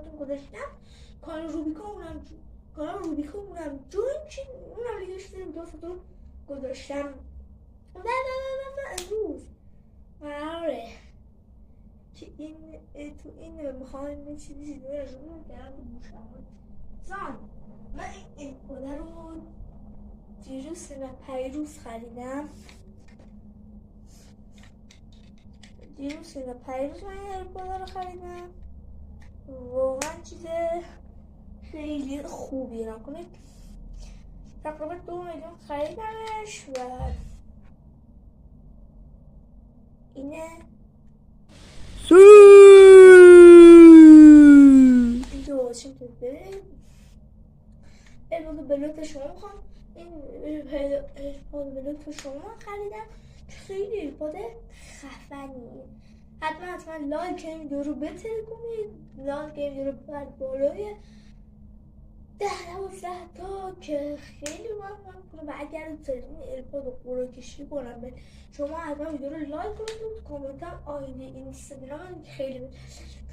براتون گذاشتم. کانال روبیکا اونم جوین چین، اونم دیگه شده ویدیوهاشو گذاشتم. و امروز قراره که تو این میخوایم چیزی رو دارم موشمون زن. من این ایپاده رو دیروز و پیروز خریدم. من این ایپاده رو خریدم. واقعا چیز خیلی خوبی نکنید. تقریبا 2 میلیون خریدمش و اینه اینجا چیم که بریم ایپاد بلوت شما میخوام. این ایپاد بلوت شما خریدم، خیلی ایپاد خفنیه. حتما لایک این ویدیو رو بترکونید، لایک این ویدیو رو بر بالای 10-12 تا که خیلی ممنون کنم. و اگر این ایپاد رو قرعه کشی کنم به شما، حتما ویدیو رو لایک کنید، کامنت هم آیدی اینستاگرام خیلی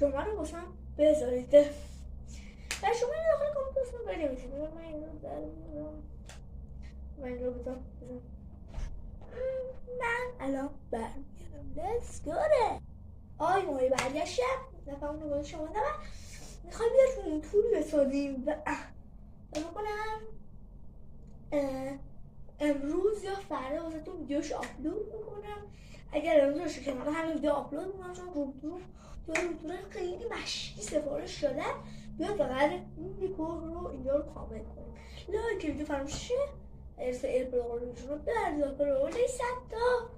شما رو واسم بذارید و شما این داخل کامنت واسم بنویسید. من این رو بذارم. من الان برمیگردم. Let's go it. ماهی برگشتم. نفهم اون رو باید شما دارم. میخوایم یه روم توری بسازیم و بکنم امروز یا فردا واسهتون ویدیوش آپلود میکنم. اگر امروز باشه که من همین ویدیو آپلود میکنم، چون روم تور خیلی مشکی سفارش شده. بیاد فقط این دیکور رو اینجا رو کامل کنیم. لایک ویدیو فراموش شه. ارسال ایپاد رو بردار 100 تا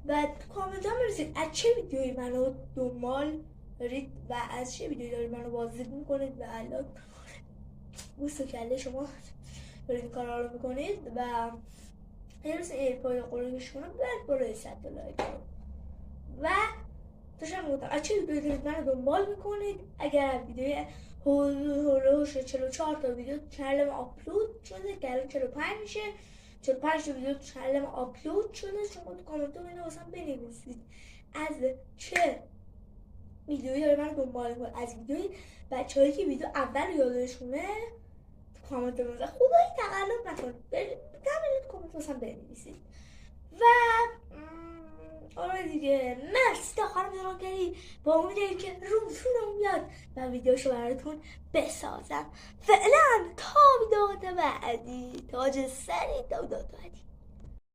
و کامنت هم برسید از چه ویدیویی منو دنبال دارید و از چه ویدیویی دارید منو بازدید میکنید و الان بوست و کله شما دارید این کارا رو میکنید و ارسال ایپاد قرارش کنم بعد برای 100 تا لایک و داشتم گفتم از چه ویدیویی دارید منو دنبال میکنید. اگر ویدیوی هولوش 44 تا ویدیو چنلم آپلود شده که الان 45 میشه، 45 تا ویدیو چنلم آپلود شده. شما تو کامنت ها اینو واسم بنویسید از چه ویدیویی داره من دنبال میکنه، از ویدیوی بچه‌هایی که ویدیو اول یادشونه تو کامنت بنویسید. خدایی تقلب نکنید، برید کامنت واسم بنویسید و آره دیگه. مرسی تا آخر نگاه کردید. با امید که رومتون بیاد و ویدیوشو براتون بسازم. فعلا تا ویدیو بعدی، تاج سری تا ویدیو بعدی.